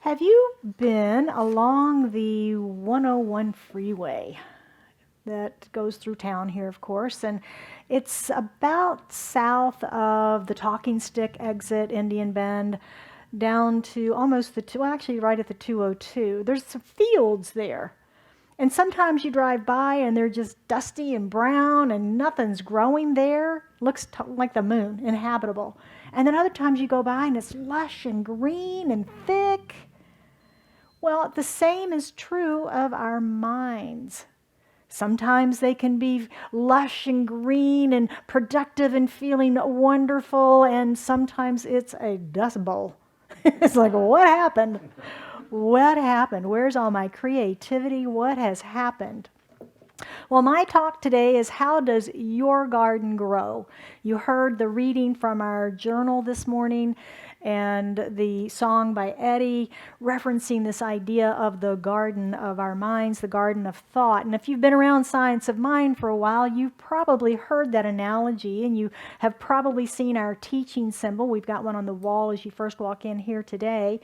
Have you been along the 101 freeway that goes through town here, of course? And it's about south of the Talking Stick exit, Indian Bend, down to almost well, actually right at the 202. There's some fields there. And sometimes you drive by and they're just dusty and brown and nothing's growing there. Looks like the moon, inhabitable. And then other times you go by and it's lush and green and thick. Well, the same is true of our minds. Sometimes they can be lush and green and productive and feeling wonderful, and sometimes it's a dust bowl. It's like, what happened? What happened? Where's all my creativity? What has happened? Well, my talk today is how does your garden grow? You heard the reading from our journal this morning and the song by Eddie referencing this idea of the garden of our minds, the garden of thought. And if you've been around Science of Mind for a while, you've probably heard that analogy and you have probably seen our teaching symbol. We've got one on the wall as you first walk in here today.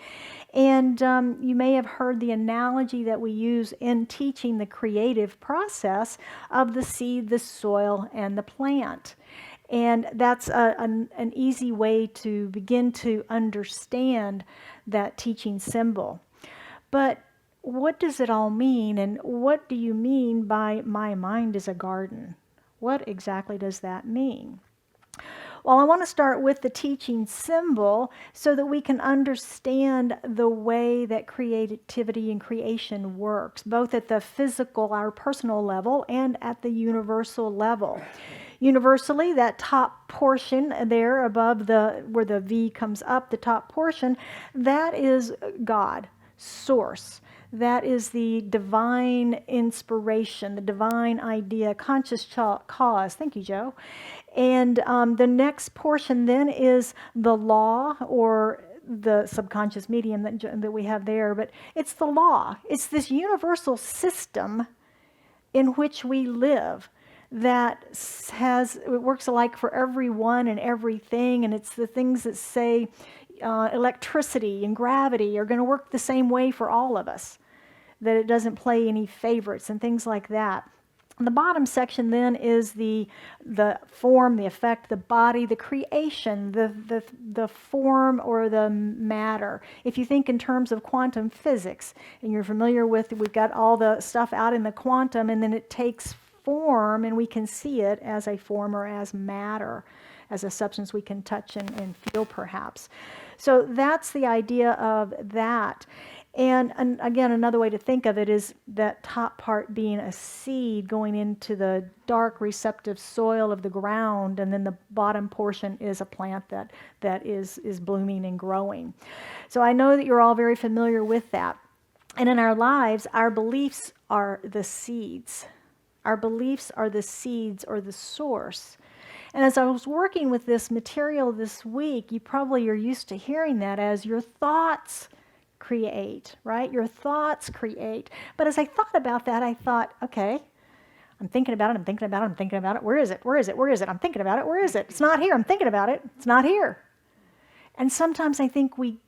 And you may have heard the analogy that we use in teaching the creative process of the seed, the soil, and the plant. And that's an easy way to begin to understand that teaching symbol. But what does it all mean? And what do you mean by my mind is a garden? What exactly does that mean? Well, I want to start with the teaching symbol so that we can understand the way that creativity and creation works, both at the physical, our personal level, and at the universal level. Universally, that top portion there above where the V comes up, the top portion, that is God, source. That is the divine inspiration, the divine idea, conscious cause. Thank you, Joe. And the next portion then is the law, or the subconscious medium that we have there. But it's the law. It's this universal system in which we live that it works alike for everyone and everything. And it's the things that say electricity and gravity are going to work the same way for all of us, that it doesn't play any favorites and things like that. The bottom section then is the form, the effect, the body, the creation, the form or the matter. If you think in terms of quantum physics, and you're familiar with, we've got all the stuff out in the quantum, and then it takes form, and we can see it as a form or as matter, as a substance we can touch and feel perhaps. So that's the idea of that. And again, another way to think of it is that top part being a seed going into the dark receptive soil of the ground, and then the bottom portion is a plant that is blooming and growing. So I know that you're all very familiar with that. And in our lives, our beliefs are the seeds. Our beliefs are the seeds or the source. And as I was working with this material this week, you probably are used to hearing that as your thoughts create, right? Your thoughts create. But as I thought about that, I thought, okay, I'm thinking about it, I'm thinking about it, I'm thinking about it. Where is it? Where is it? Where is it? I'm thinking about it. Where is it? It's not here. I'm thinking about it. It's not here. And sometimes I think we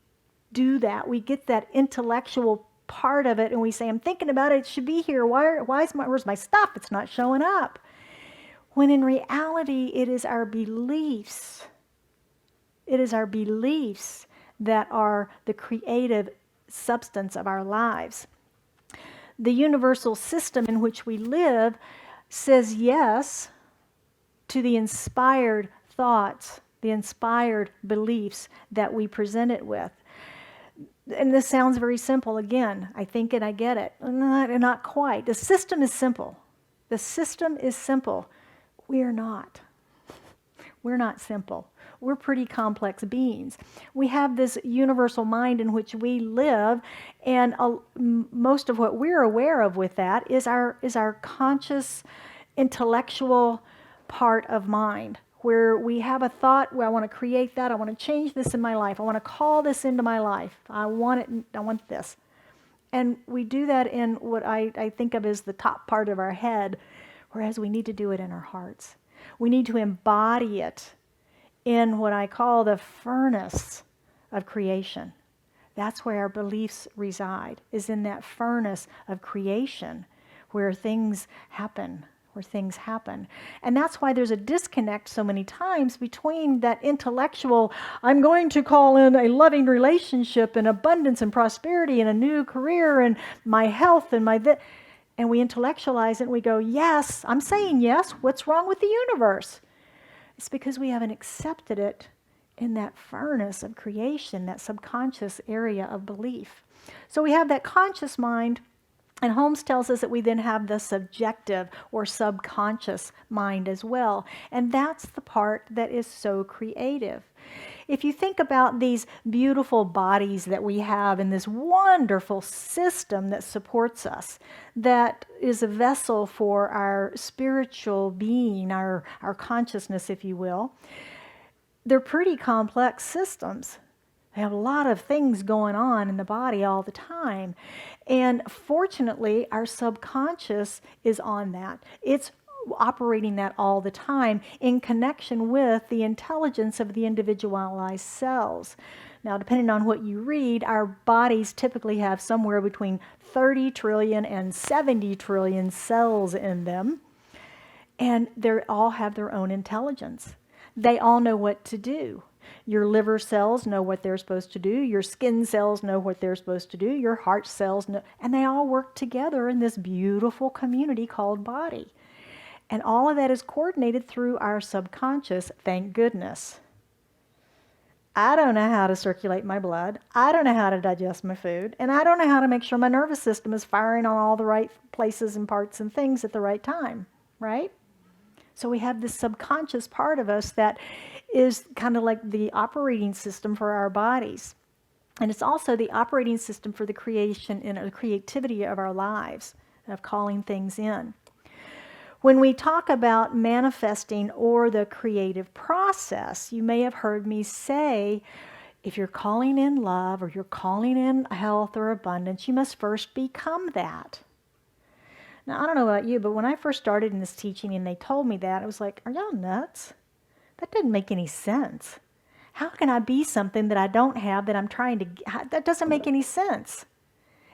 do that. We get that intellectual part of it and we say, I'm thinking about it. It should be here. Where's my stuff? It's not showing up. When in reality, it is our beliefs. It is our beliefs that are the creative substance of our lives. The universal system in which we live says yes to the inspired thoughts, the inspired beliefs that we present it with. And this sounds very simple. Again, I think and I get it. Not quite. The system is simple. The system is simple. We're not. We're not simple. We're pretty complex beings. We have this universal mind in which we live, and most of what we're aware of with that is our conscious, intellectual part of mind, where we have a thought, where I want to create that, I want to change this in my life, I want to call this into my life, I want this. And we do that in what I think of as the top part of our head, whereas we need to do it in our hearts. We need to embody it in what I call the furnace of creation. That's where our beliefs reside, is in that furnace of creation where things happen. And that's why there's a disconnect so many times between that intellectual, I'm going to call in a loving relationship and abundance and prosperity and a new career and my health and and we intellectualize it and we go, yes, I'm saying yes, what's wrong with the universe? It's because we haven't accepted it in that furnace of creation, that subconscious area of belief. So we have that conscious mind. And Holmes tells us that we then have the subjective or subconscious mind as well. And that's the part that is so creative. If you think about these beautiful bodies that we have in this wonderful system that supports us, that is a vessel for our spiritual being, our consciousness, if you will, they're pretty complex systems. They have a lot of things going on in the body all the time. And fortunately, our subconscious is on that. It's operating that all the time in connection with the intelligence of the individualized cells. Now, depending on what you read, our bodies typically have somewhere between 30 trillion and 70 trillion cells in them. And they all have their own intelligence. They all know what to do. Your liver cells know what they're supposed to do. Your skin cells know what they're supposed to do. Your heart cells know. And they all work together in this beautiful community called body. And all of that is coordinated through our subconscious, thank goodness. I don't know how to circulate my blood. I don't know how to digest my food. And I don't know how to make sure my nervous system is firing on all the right places and parts and things at the right time, right? So we have this subconscious part of us that is kind of like the operating system for our bodies. And it's also the operating system for the creation and the creativity of our lives, of calling things in. When we talk about manifesting or the creative process, you may have heard me say, if you're calling in love or you're calling in health or abundance, you must first become that. Now, I don't know about you, but when I first started in this teaching and they told me that, I was like, are y'all nuts? That doesn't make any sense. How can I be something that I don't have that I'm trying to get? That doesn't make any sense.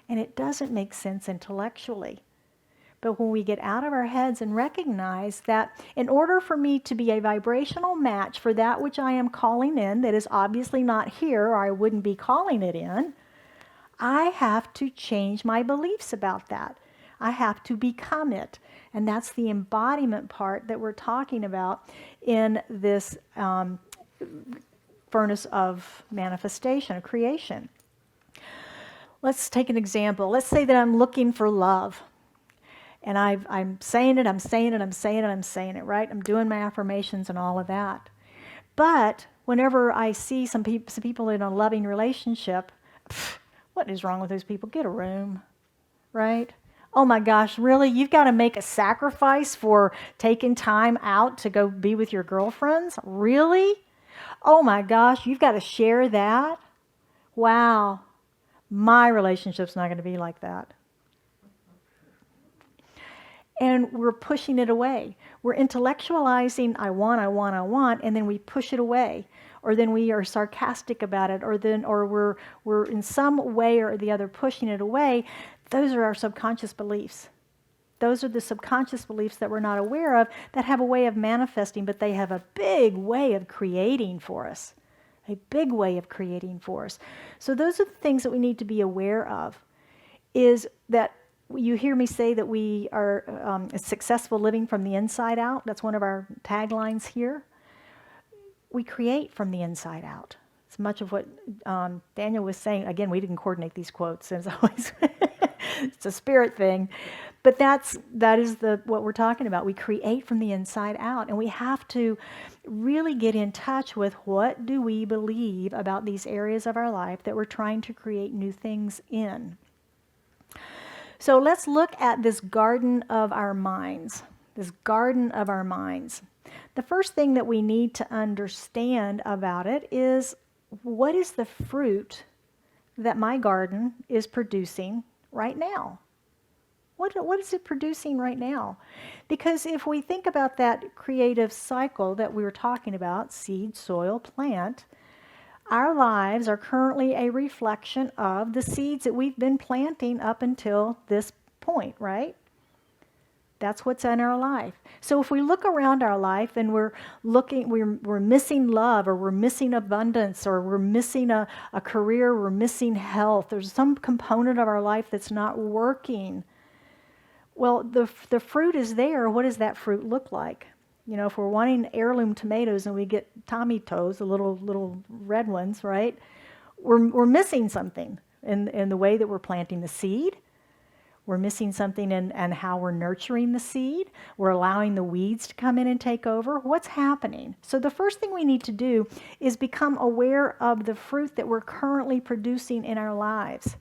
And it doesn't make sense intellectually. But when we get out of our heads and recognize that in order for me to be a vibrational match for that which I am calling in, that is obviously not here or I wouldn't be calling it in, I have to change my beliefs about that. I have to become it. And that's the embodiment part that we're talking about in this furnace of manifestation, of creation. Let's take an example. Let's say that I'm looking for love. And I'm saying it, right? I'm doing my affirmations and all of that. But whenever I see some people in a loving relationship, what is wrong with those people? Get a room, right? Oh my gosh, really? You've got to make a sacrifice for taking time out to go be with your girlfriends? Really? Oh my gosh, you've got to share that? Wow, my relationship's not going to be like that. And we're pushing it away. We're intellectualizing, I want, and then we push it away. Or then we are sarcastic about it, or we're in some way or the other pushing it away. Those are our subconscious beliefs. Those are the subconscious beliefs that we're not aware of that have a way of manifesting, but they have a big way of creating for us. A big way of creating for us. So those are the things that we need to be aware of, is that you hear me say that we are successful living from the inside out. That's one of our taglines here. We create from the inside out. It's much of what Daniel was saying. Again, we didn't coordinate these quotes. It's always it's a spirit thing. But that is what we're talking about. We create from the inside out. And we have to really get in touch with what do we believe about these areas of our life that we're trying to create new things in. So let's look at this garden of our minds. This garden of our minds. The first thing that we need to understand about it is, what is the fruit that my garden is producing right now? What is it producing right now? Because if we think about that creative cycle that we were talking about, seed, soil, plant, Our lives are currently a reflection of the seeds that we've been planting up until this point, right? That's what's in our life. So if we look around our life and we're missing love, or we're missing abundance, or we're missing a career, we're missing health, there's some component of our life that's not working. Well, the fruit is there. What does that fruit look like? You know, if we're wanting heirloom tomatoes and we get Tommy toes, the little red ones, right? We're missing something in the way that we're planting the seed. We're missing something in how we're nurturing the seed. We're allowing the weeds to come in and take over. What's happening? So the first thing we need to do is become aware of the fruit that we're currently producing in our lives.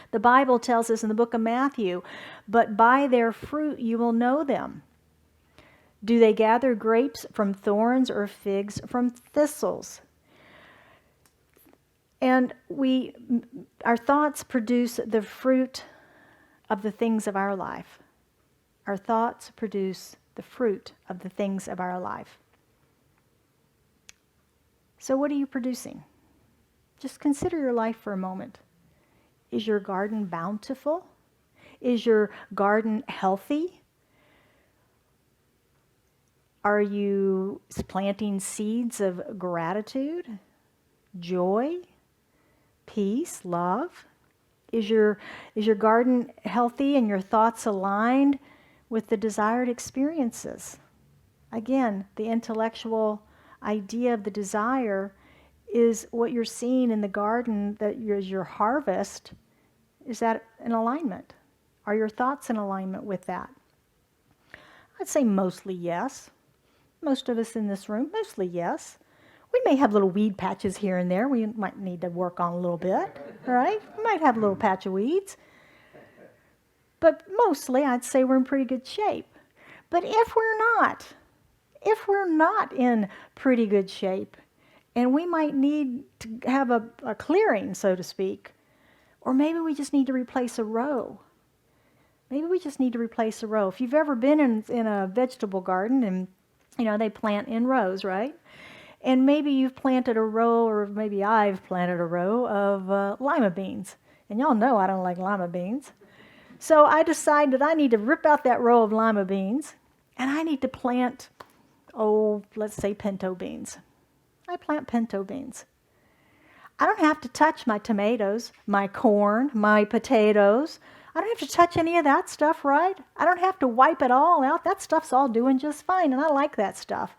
The Bible tells us in the book of Matthew, "But by their fruit you will know them. Do they gather grapes from thorns or figs from thistles?" And our thoughts produce the fruit of the things of our life. Our thoughts produce the fruit of the things of our life. So what are you producing? Just consider your life for a moment. Is your garden bountiful? Is your garden healthy? Are you planting seeds of gratitude, joy, peace, love? Is your garden healthy and your thoughts aligned with the desired experiences? Again, the intellectual idea of the desire is what you're seeing in the garden, that your harvest. Is that in alignment? Are your thoughts in alignment with that? I'd say mostly yes. Most of us in this room, mostly yes. We may have little weed patches here and there we might need to work on a little bit, right? We might have a little patch of weeds. But mostly I'd say we're in pretty good shape. But if we're not in pretty good shape, and we might need to have a clearing, so to speak, or maybe we just need to replace a row. Maybe we just need to replace a row. If you've ever been in a vegetable garden, and they plant in rows, right? And maybe you've planted a row, or maybe I've planted a row of lima beans. And y'all know I don't like lima beans. So I decided I need to rip out that row of lima beans, and I need to plant, let's say pinto beans. I plant pinto beans. I don't have to touch my tomatoes, my corn, my potatoes. I don't have to touch any of that stuff, right? I don't have to wipe it all out. That stuff's all doing just fine, and I like that stuff.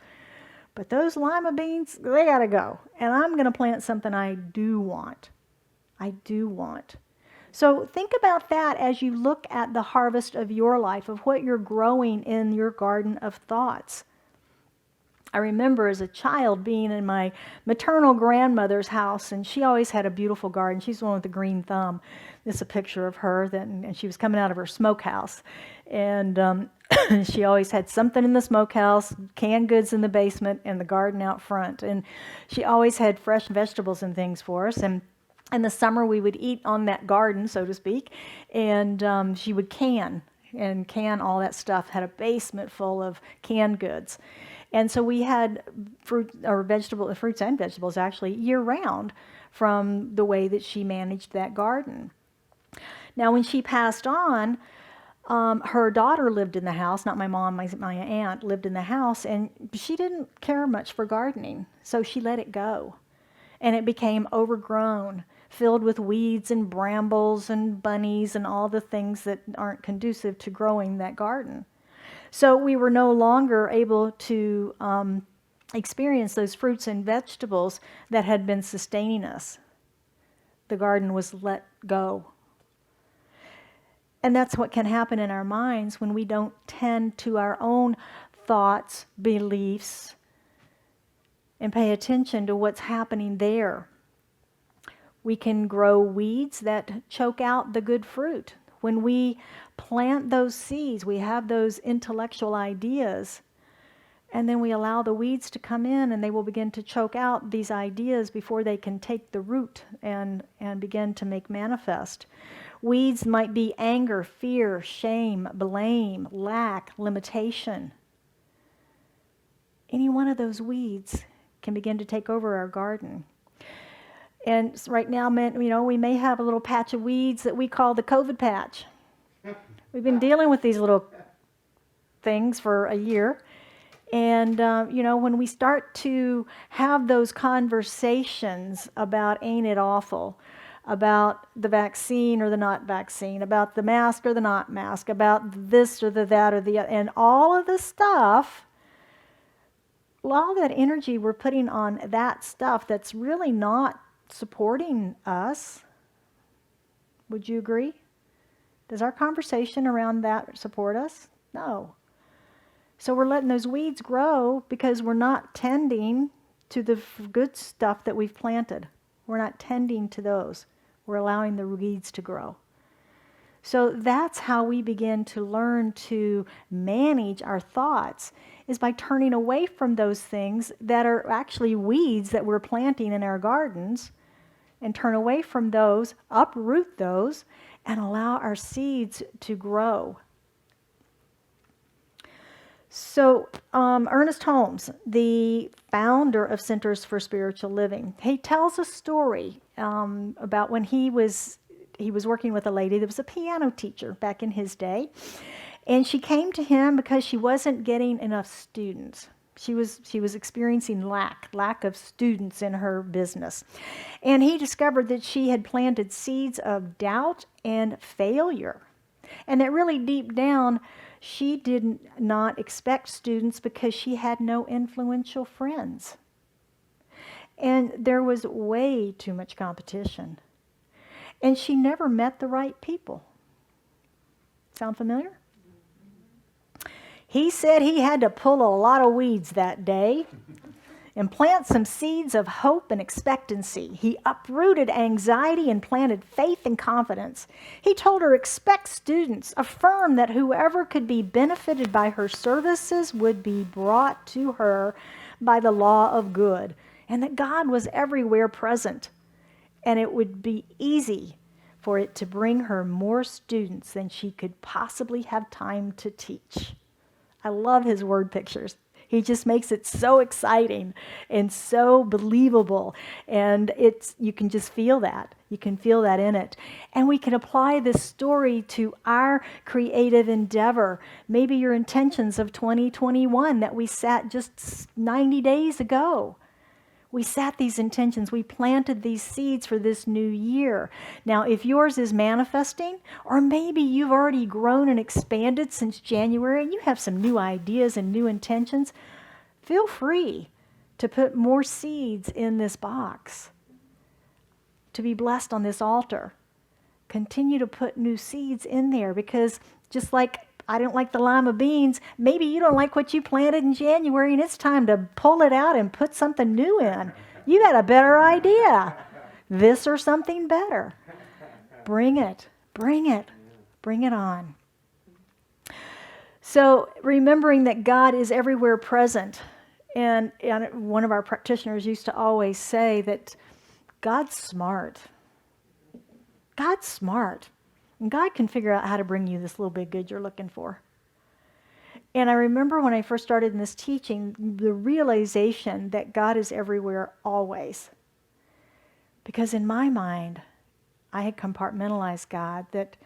But those lima beans, they gotta go. And I'm gonna plant something I do want. I do want. So think about that as you look at the harvest of your life, of what you're growing in your garden of thoughts. I remember as a child being in my maternal grandmother's house, and she always had a beautiful garden. She's the one with the green thumb. This is a picture of her, and she was coming out of her smokehouse. And she always had something in the smokehouse, canned goods in the basement, and the garden out front. And she always had fresh vegetables and things for us. And in the summer, we would eat on that garden, so to speak, and she would can all that stuff, had a basement full of canned goods. And so we had fruits and vegetables actually year-round from the way that she managed that garden. Now, when she passed on, her daughter lived in the house, not my mom, my aunt lived in the house, and she didn't care much for gardening, so she let it go. And it became overgrown, filled with weeds and brambles and bunnies and all the things that aren't conducive to growing that garden. So we were no longer able to experience those fruits and vegetables that had been sustaining us. The garden was let go. And that's what can happen in our minds when we don't tend to our own thoughts, beliefs, and pay attention to what's happening there. We can grow weeds that choke out the good fruit. When we plant those seeds, we have those intellectual ideas, and then we allow the weeds to come in, and they will begin to choke out these ideas before they can take the root and begin to make manifest. Weeds might be anger, fear, shame, blame, lack, limitation. Any one of those weeds can begin to take over our garden. And right now, we may have a little patch of weeds that we call the COVID patch. We've been dealing with these little things for a year. And, when we start to have those conversations about ain't it awful, about the vaccine or the not vaccine, about the mask or the not mask, about this or the that or the other, and all of the stuff, all that energy we're putting on that stuff that's really not supporting us. Would you agree? Does our conversation around that support us? No. So we're letting those weeds grow because we're not tending to the good stuff that we've planted. We're not tending to those. We're allowing the weeds to grow. So that's how we begin to learn to manage our thoughts, is by turning away from those things that are actually weeds that we're planting in our gardens, and turn away from those, uproot those, and allow our seeds to grow. So Ernest Holmes, the founder of Centers for Spiritual Living, he tells a story about when he was working with a lady that was a piano teacher back in his day. And she came to him because she wasn't getting enough students. She was experiencing lack of students in her business. And he discovered that she had planted seeds of doubt and failure. And that really deep down, she did not expect students because she had no influential friends. And there was way too much competition. And she never met the right people. Sound familiar? He said he had to pull a lot of weeds that day and plant some seeds of hope and expectancy. He uprooted anxiety and planted faith and confidence. He told her, expect students, affirm that whoever could be benefited by her services would be brought to her by the law of good, and that God was everywhere present, and it would be easy for it to bring her more students than she could possibly have time to teach. I love his word pictures. He just makes it so exciting and so believable. And you can just feel that. You can feel that in it. And we can apply this story to our creative endeavor. Maybe your intentions of 2021 that we set just 90 days ago. We set these intentions. We planted these seeds for this new year. Now, if yours is manifesting, or maybe you've already grown and expanded since January and you have some new ideas and new intentions, feel free to put more seeds in this box to be blessed on this altar. Continue to put new seeds in there, because just like I don't like the lima beans, maybe you don't like what you planted in January and it's time to pull it out and put something new in. You got a better idea. This or something better. Bring it. Bring it. Bring it on. So remembering that God is everywhere present. And one of our practitioners used to always say that God's smart. God's smart. And God can figure out how to bring you this little bit good you're looking for. And I remember when I first started in this teaching, the realization that God is everywhere always. Because in my mind, I had compartmentalized God, that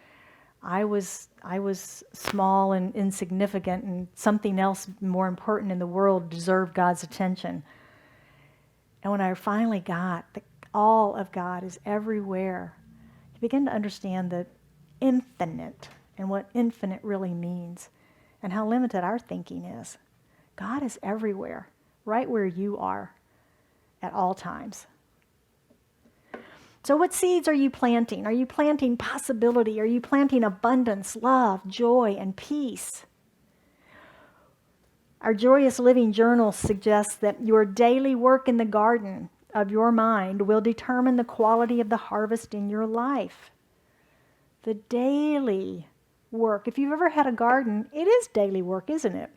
I was small and insignificant, and something else more important in the world deserved God's attention. And when I finally got that all of God is everywhere, you begin to understand that infinite and what infinite really means and how limited our thinking is. God is everywhere, right where you are at all times. So what seeds are you planting? Are you planting possibility? Are you planting abundance, love, joy, and peace? Our Joyous Living Journal suggests that your daily work in the garden of your mind will determine the quality of the harvest in your life. The daily work. If you've ever had a garden, it is daily work, isn't it?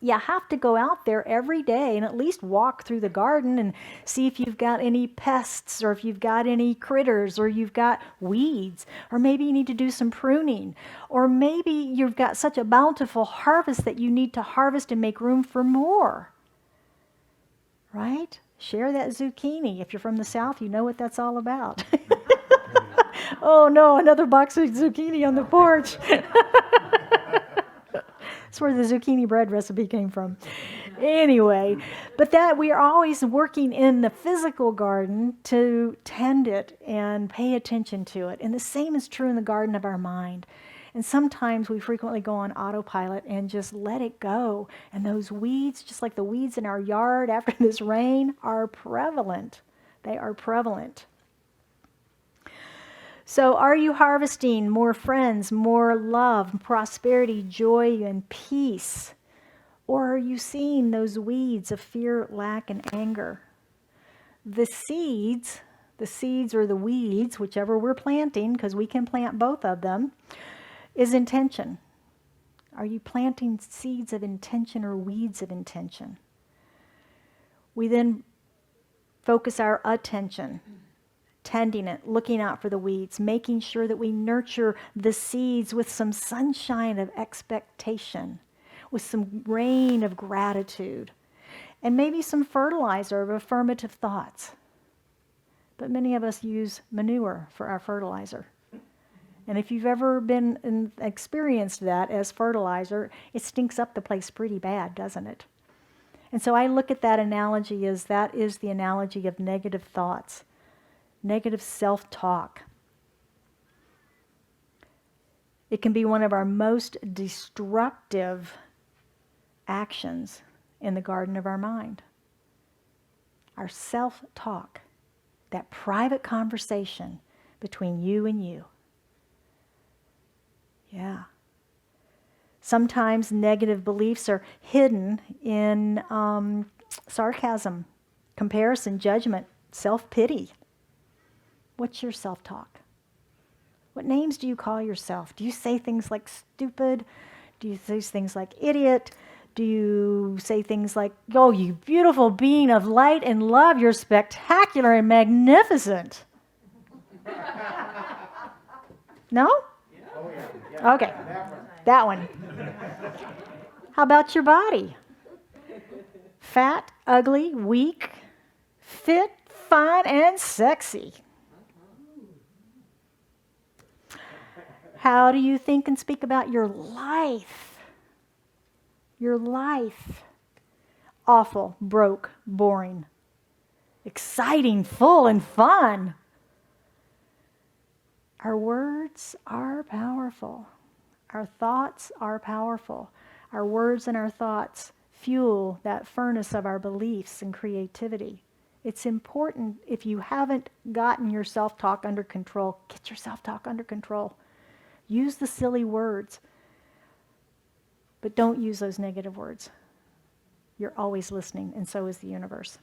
You have to go out there every day and at least walk through the garden and see if you've got any pests, or if you've got any critters, or you've got weeds, or maybe you need to do some pruning, or maybe you've got such a bountiful harvest that you need to harvest and make room for more. Right? share that zucchini. If you're from the South, you know what that's all about. Oh no, another box of zucchini on the porch. That's where the zucchini bread recipe came from. Anyway, but that we are always working in the physical garden to tend it and pay attention to it. And the same is true in the garden of our mind. And sometimes we frequently go on autopilot and just let it go. And those weeds, just like the weeds in our yard after this rain, are prevalent. They are prevalent. So are you harvesting more friends, more love, prosperity, joy, and peace? Or are you seeing those weeds of fear, lack, and anger? The seeds or the weeds, whichever we're planting, because we can plant both of them, is intention. Are you planting seeds of intention or weeds of intention? We then focus our attention, tending it, looking out for the weeds, making sure that we nurture the seeds with some sunshine of expectation, with some rain of gratitude, and maybe some fertilizer of affirmative thoughts. But many of us use manure for our fertilizer. And if you've ever experienced that as fertilizer, it stinks up the place pretty bad, doesn't it? And so I look at that analogy as that is the analogy of negative thoughts, negative self-talk. It can be one of our most destructive actions in the garden of our mind. Our self-talk, that private conversation between you and you. Yeah. Sometimes negative beliefs are hidden in sarcasm, comparison, judgment, self-pity. What's your self-talk? What names do you call yourself? Do you say things like stupid? Do you say things like idiot? Do you say things like, oh, you beautiful being of light and love, you're spectacular and magnificent? No? Oh, yeah. Okay, that one. How about your body? Fat, ugly, weak, fit, fine, and sexy. How do you think and speak about your life? Your life. Awful, broke, boring, exciting, full, and fun. Our words are powerful. Our thoughts are powerful. Our words and our thoughts fuel that furnace of our beliefs and creativity. It's important, if you haven't gotten your self-talk under control, get your self-talk under control. Use the silly words, but don't use those negative words. You're always listening, and so is the universe.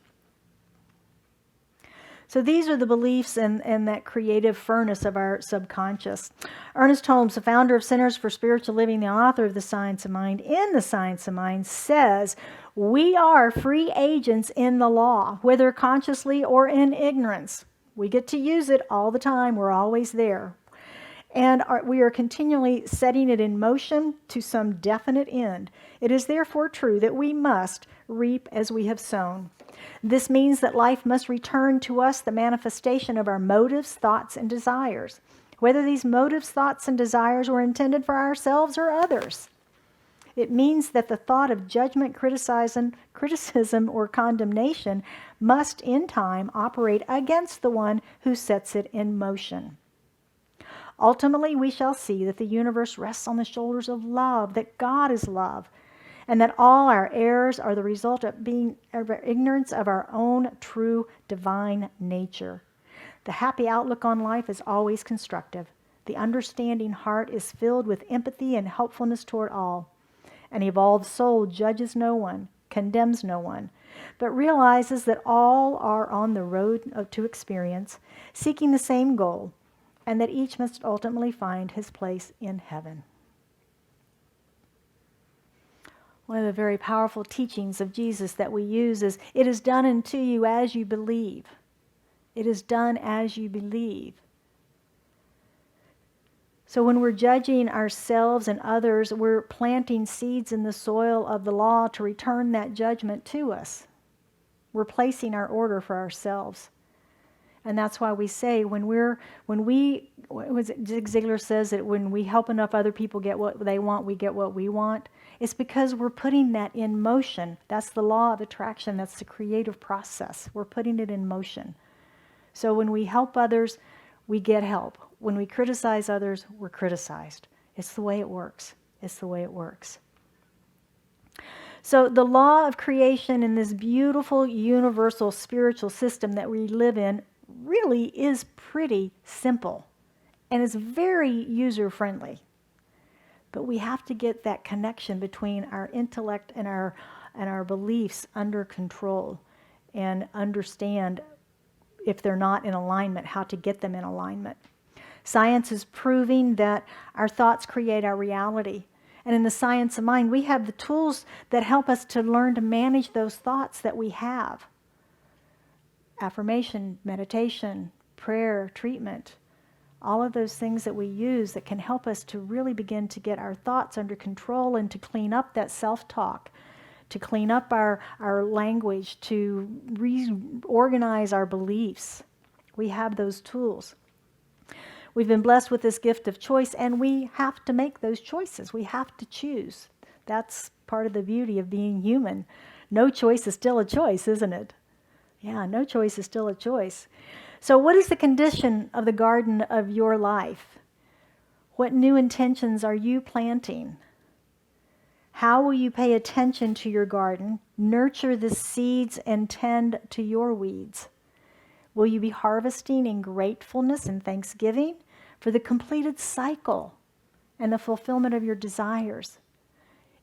So these are the beliefs and that creative furnace of our subconscious. Ernest Holmes, the founder of Centers for Spiritual Living, the author of The Science of Mind, in The Science of Mind, says, we are free agents in the law, whether consciously or in ignorance. We get to use it all the time. We're always there. And we are continually setting it in motion to some definite end. It is therefore true that we must reap as we have sown. This means that life must return to us the manifestation of our motives, thoughts, and desires, whether these motives, thoughts, and desires were intended for ourselves or others. It means that the thought of judgment, criticism, or condemnation must in time operate against the one who sets it in motion. Ultimately, we shall see that the universe rests on the shoulders of love, that God is love, and that all our errors are the result of ignorance of our own true divine nature. The happy outlook on life is always constructive. The understanding heart is filled with empathy and helpfulness toward all. An evolved soul judges no one, condemns no one, but realizes that all are on the road to experience, seeking the same goal, and that each must ultimately find his place in heaven. One of the very powerful teachings of Jesus that we use is, it is done unto you as you believe. It is done as you believe. So when we're judging ourselves and others, we're planting seeds in the soil of the law to return that judgment to us. We're placing our order for ourselves. And that's why we say Zig Ziglar says that when we help enough other people get what they want, we get what we want. It's because we're putting that in motion. That's the law of attraction. That's the creative process. We're putting it in motion. So when we help others, we get help. When we criticize others, we're criticized. It's the way it works. It's the way it works. So the law of creation in this beautiful, universal, spiritual system that we live in really is pretty simple. And it's very user-friendly. But we have to get that connection between our intellect and our beliefs under control and understand, if they're not in alignment, how to get them in alignment. Science is proving that our thoughts create our reality. And in the science of mind, we have the tools that help us to learn to manage those thoughts that we have. Affirmation, meditation, prayer, treatment, all of those things that we use that can help us to really begin to get our thoughts under control and to clean up that self-talk, to clean up our language, to reorganize our beliefs. We have those tools. We've been blessed with this gift of choice, and we have to make those choices. We have to choose. That's part of the beauty of being human. No choice is still a choice, isn't it? Yeah, no choice is still a choice. So what is the condition of the garden of your life? What new intentions are you planting? How will you pay attention to your garden, nurture the seeds, and tend to your weeds? Will you be harvesting in gratefulness and thanksgiving for the completed cycle and the fulfillment of your desires?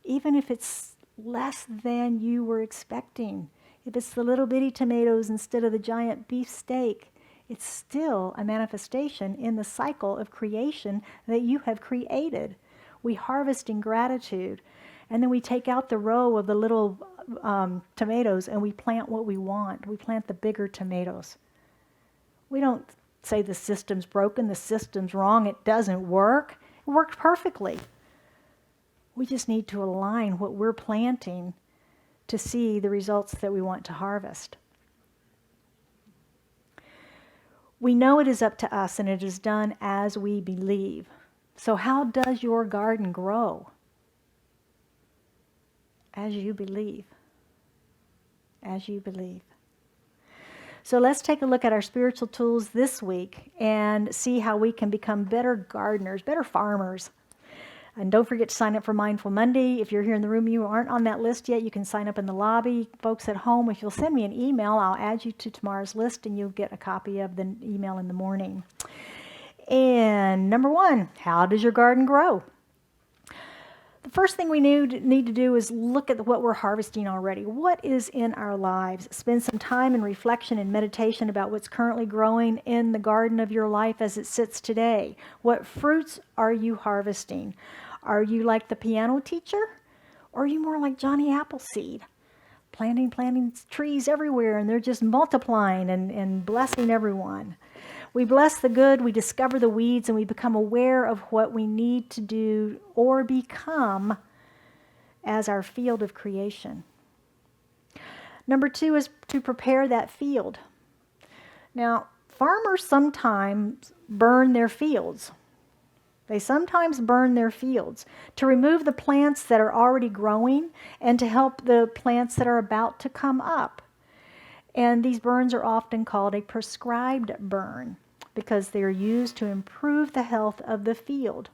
Even if it's less than you were expecting, if it's the little bitty tomatoes instead of the giant beef steak, it's still a manifestation in the cycle of creation that you have created. We harvest in gratitude, and then we take out the row of the little tomatoes and we plant what we want. We plant the bigger tomatoes. We don't say the system's broken, the system's wrong, it doesn't work. It worked perfectly. We just need to align what we're planting to see the results that we want to harvest. We know it is up to us, and it is done as we believe. So how does your garden grow? As you believe. As you believe. So let's take a look at our spiritual tools this week and see how we can become better gardeners, better farmers. And don't forget to sign up for Mindful Monday. If you're here in the room, you aren't on that list yet, you can sign up in the lobby. Folks at home, if you'll send me an email, I'll add you to tomorrow's list and you'll get a copy of the email in the morning. And number 1, how does your garden grow? The first thing we need to do is look at what we're harvesting already. What is in our lives? Spend some time in reflection and meditation about what's currently growing in the garden of your life as it sits today. What fruits are you harvesting? Are you like the piano teacher? Or are you more like Johnny Appleseed? Planting trees everywhere, and they're just multiplying and blessing everyone. We bless the good, we discover the weeds, and we become aware of what we need to do or become as our field of creation. Number 2 is to prepare that field. Now, farmers sometimes burn their fields. They sometimes burn their fields to remove the plants that are already growing and to help the plants that are about to come up. And these burns are often called a prescribed burn because they are used to improve the health of the field.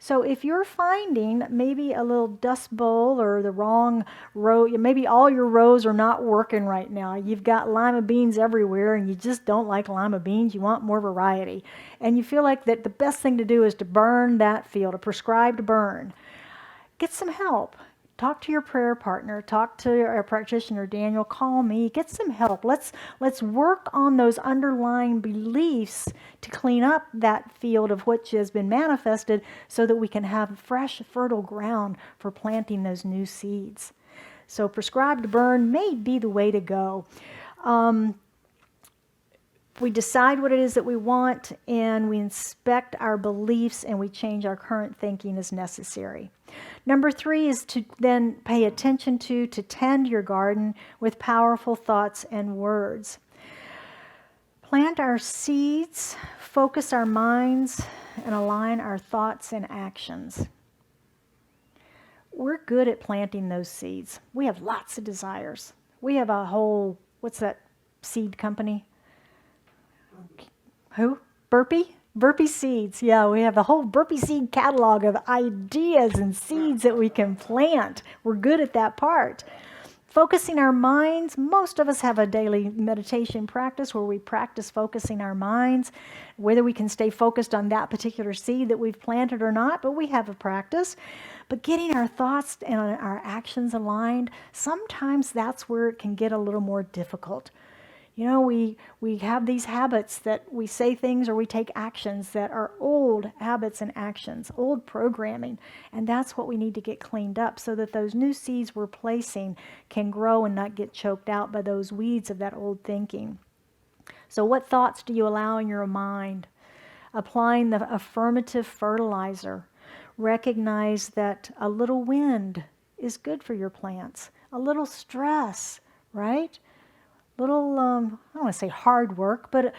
So if you're finding maybe a little dust bowl or the wrong row, maybe all your rows are not working right now. You've got lima beans everywhere and you just don't like lima beans. You want more variety. And you feel like that the best thing to do is to burn that field, a prescribed burn. Get some help. Talk to your prayer partner, talk to a practitioner, Daniel, call me, get some help. Let's work on those underlying beliefs to clean up that field of which has been manifested so that we can have fresh, fertile ground for planting those new seeds. So prescribed burn may be the way to go. We decide what it is that we want, and we inspect our beliefs, and we change our current thinking as necessary. Number 3 is to then pay attention to tend your garden with powerful thoughts and words. Plant our seeds, focus our minds, and align our thoughts and actions. We're good at planting those seeds. We have lots of desires. We have a whole, what's that seed company? Who? Burpee? Burpee Seeds. Yeah, we have a whole Burpee Seed catalog of ideas and seeds that we can plant. We're good at that part. Focusing our minds, most of us have a daily meditation practice where we practice focusing our minds, whether we can stay focused on that particular seed that we've planted or not, but we have a practice. But getting our thoughts and our actions aligned, sometimes that's where it can get a little more difficult. You know, we have these habits that we say things or we take actions that are old habits and actions, old programming. And that's what we need to get cleaned up so that those new seeds we're placing can grow and not get choked out by those weeds of that old thinking. So what thoughts do you allow in your mind? Applying the affirmative fertilizer. Recognize that a little wind is good for your plants. A little stress, right? Little, I don't want to say hard work, but,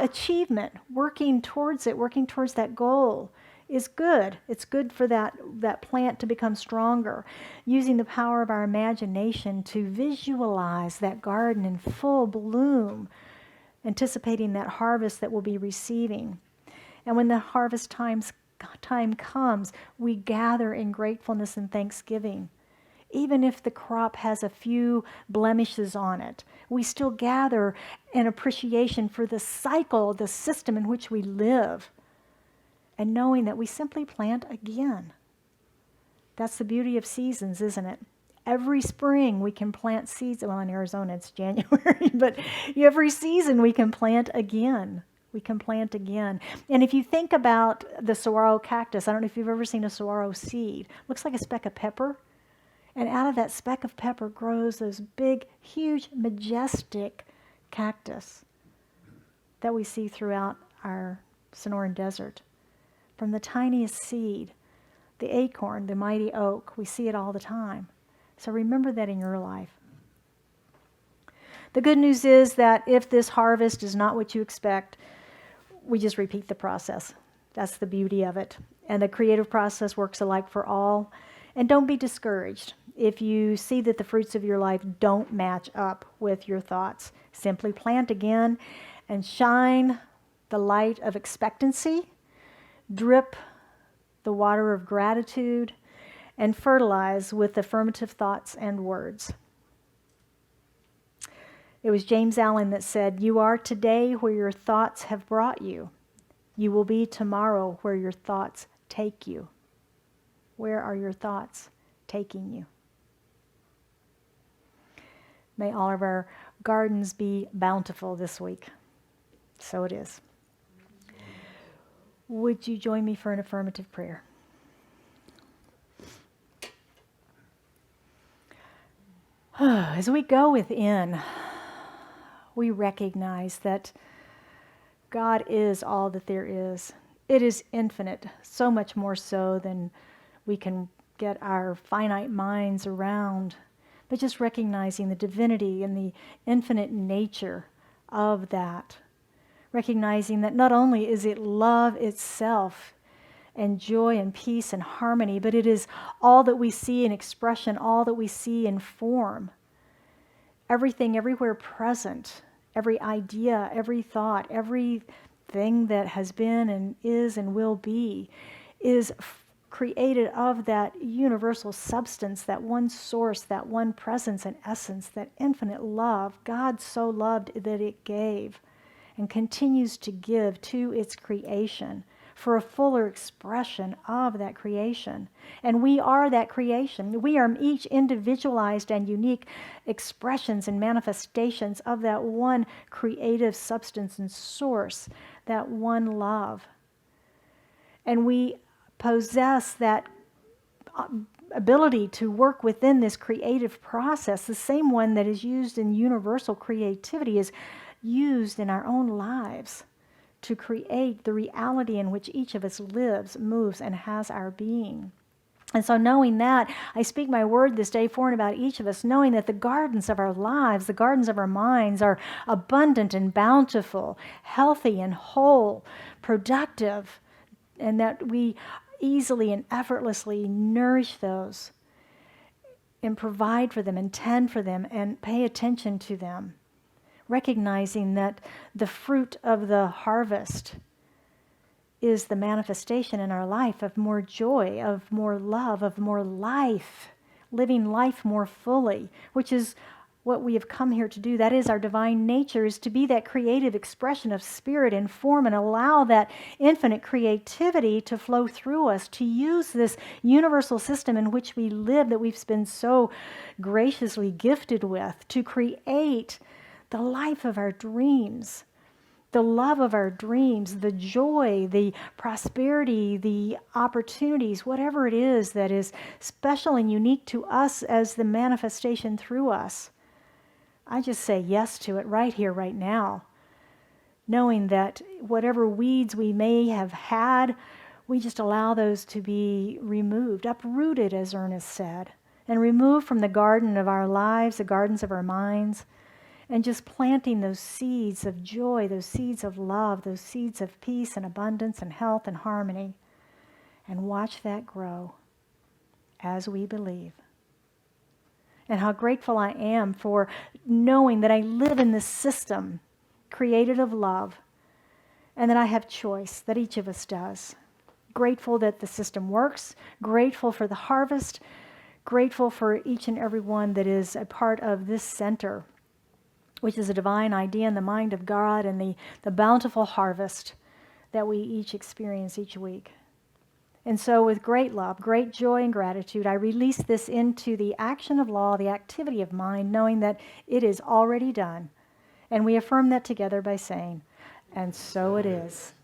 achievement, working towards it, working towards that goal is good. It's good for that plant to become stronger. Using the power of our imagination to visualize that garden in full bloom, anticipating that harvest that we'll be receiving. And when the harvest time comes, we gather in gratefulness and thanksgiving. Even if the crop has a few blemishes on it, we still gather in appreciation for the cycle, the system in which we live, and knowing that we simply plant again. That's the beauty of seasons, isn't it? Every spring we can plant seeds. Well, in Arizona it's January, but every season we can plant again. We can plant again. And if you think about the saguaro cactus, I don't know if you've ever seen a saguaro seed. Looks like a speck of pepper. And out of that speck of pepper grows those big, huge, majestic cactus that we see throughout our Sonoran Desert. From the tiniest seed, the acorn, the mighty oak, we see it all the time. So remember that in your life. The good news is that if this harvest is not what you expect, we just repeat the process. That's the beauty of it. And the creative process works alike for all. And don't be discouraged if you see that the fruits of your life don't match up with your thoughts. Simply plant again and shine the light of expectancy, drip the water of gratitude, and fertilize with affirmative thoughts and words. It was James Allen that said, "You are today where your thoughts have brought you. You will be tomorrow where your thoughts take you." Where are your thoughts taking you? May all of our gardens be bountiful this week. So it is. Would you join me for an affirmative prayer? As we go within, we recognize that God is all that there is. It is infinite, so much more so than we can get our finite minds around. But just recognizing the divinity and the infinite nature of that. Recognizing that not only is it love itself and joy and peace and harmony, but it is all that we see in expression, all that we see in form. Everything, everywhere present, every idea, every thought, everything that has been and is and will be is created of that universal substance, that one source, that one presence and essence, that infinite love. God so loved that it gave and continues to give to its creation for a fuller expression of that creation. And we are that creation. We are each individualized and unique expressions and manifestations of that one creative substance and source, that one love. And we possess that ability to work within this creative process, the same one that is used in universal creativity is used in our own lives to create the reality in which each of us lives, moves, and has our being. And so knowing that, I speak my word this day for and about each of us, knowing that the gardens of our lives, the gardens of our minds are abundant and bountiful, healthy and whole, productive, and that we easily and effortlessly nourish those and provide for them and tend for them and pay attention to them, recognizing that the fruit of the harvest is the manifestation in our life of more joy, of more love, of more life, living life more fully, which is what we have come here to do. That is our divine nature, is to be that creative expression of spirit and form and allow that infinite creativity to flow through us, to use this universal system in which we live that we've been so graciously gifted with to create the life of our dreams, the love of our dreams, the joy, the prosperity, the opportunities, whatever it is that is special and unique to us as the manifestation through us. I just say yes to it right here, right now, knowing that whatever weeds we may have had, we just allow those to be removed, uprooted, as Ernest said, and removed from the garden of our lives, the gardens of our minds, and just planting those seeds of joy, those seeds of love, those seeds of peace and abundance and health and harmony, and watch that grow as we believe. And how grateful I am for knowing that I live in this system created of love, and that I have choice, that each of us does. Grateful that the system works, grateful for the harvest, grateful for each and every one that is a part of this center, which is a divine idea in the mind of God, and the bountiful harvest that we each experience each week. And so with great love, great joy, and gratitude, I release this into the action of law, the activity of mind, knowing that it is already done. And we affirm that together by saying, and so it is.